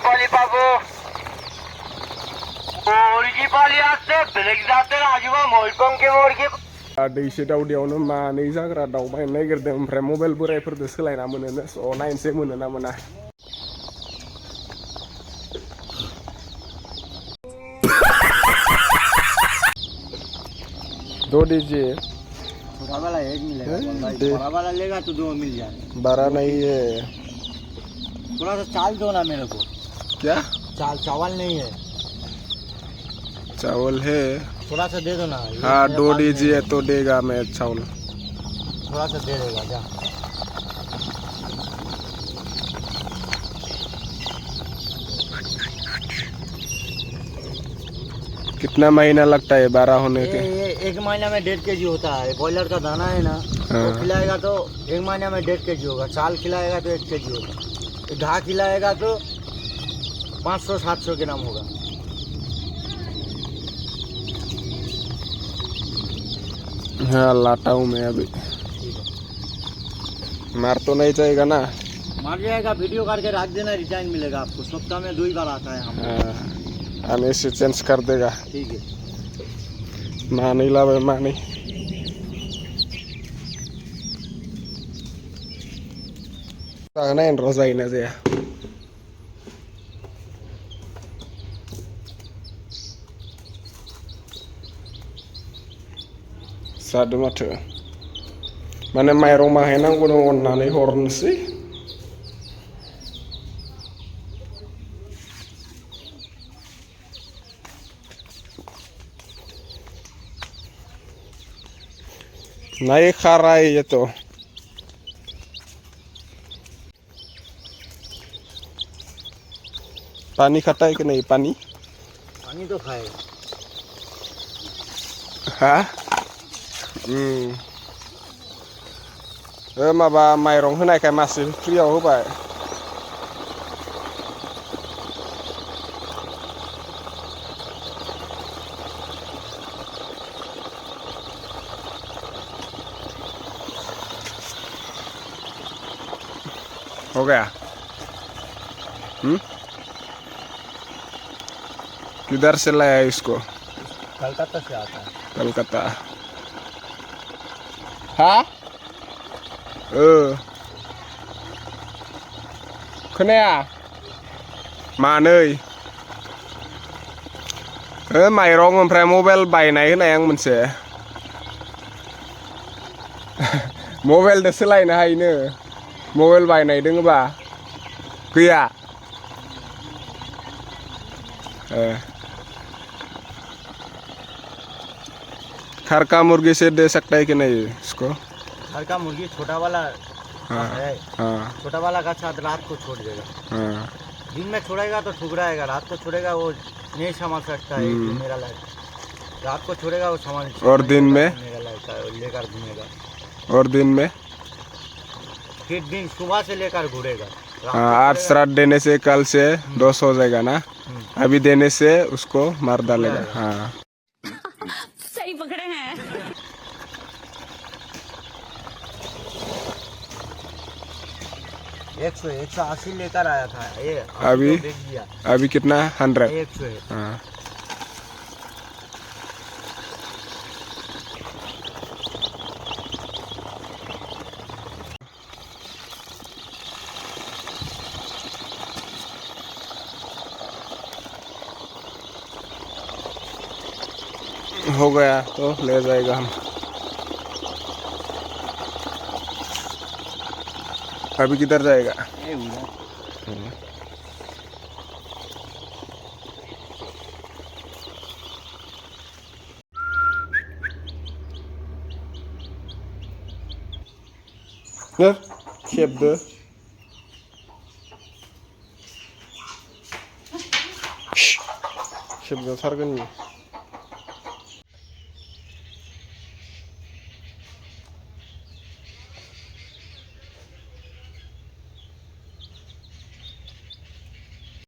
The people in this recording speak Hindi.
পালি পাবো মুরগি পালি আছে বেলেগ জাতের आजबा मयरभंजनि मुरगि दैसे दावदैयावनो मानै जाग्रा दाउ बायनो नागिरदों ओमफ्राय मबाइल बोराइफोरजों सोलायना मोनोनो स' नायनोसै मोनो ना मोना दो दीजिए छोटा वाला एक मिलेगा बड़ा वाला लेगा तो 2 मिल जाएगा बड़ा नहीं है थोड़ा सा चाल दो ना मेरे को क्या चावल नहीं है चावल है थोड़ा सा दे दो ना हाँ 2 दीजिए तो देगा मैं चावल थोड़ा सा दे देगा जा कितना महीना लगता है 12 होने के ये 1 महीना में 1.5 kg होता है बॉयलर का दाना है ना हाँ। वो खिलाएगा तो 1 महीना में 1.5 kg होगा चाल खिलाएगा तो 1 kg होगा घा खिलाएगा तो 500-700 ग्राम होगा हाँ लाता हूँ मैं अभी मार तो नहीं जाएगा ना मार जाएगा वीडियो करके रख देना रिटर्न मिलेगा आपको सप्ताह में 2 बार आता है हम आने से चेंज कर देगा ठीक है माँ नहीं लावे माँ नहीं tangan rosain aja ya sadu mata mana mairong mahenang gunung onane horn sih naik karai itu पानी खाता है कि नहीं पानी तो खाएगा हाँ माबा माइरं होनायखाय मासे फ्रियाव होबाय हो गया किधर से लाया इसको कलकत्ता से आता है कलकत्ता हाँ खोनाया मानै माइरं ओमफ्राय मबाइल बायनाय होनाय आं मोनसे मबाइलदो सोलायनो हायोनो मबाइल बायनाय दोङोबा गैया घर का मुर्गी से दे सकता है कि नहीं इसको घर का मुर्गी छोटा वाला है छोटा वाला का साथ रात को छोड़ देगा दिन में छोड़ेगा तो ठुकराएगा रात को छोड़ेगा वो नहीं संभाल सकता है मेरा लाइफ रात को छोड़ेगा वो संभाल और दिन में मेरा लाइफ लेकर घूमेगा और दिन में फिर दिन सुबह से लेकर घूरेगा आज श्राद्ध देने से कल से 200 हो जाएगा ना अभी देने से उसको मार डालेगा हाँ सही पकड़े हैं 180 लेकर आया था ये अभी कितना 100 100 है हाँ हो गया तो ले जाएगा हम अभी किधर जाएगा खेब खेब थारगोन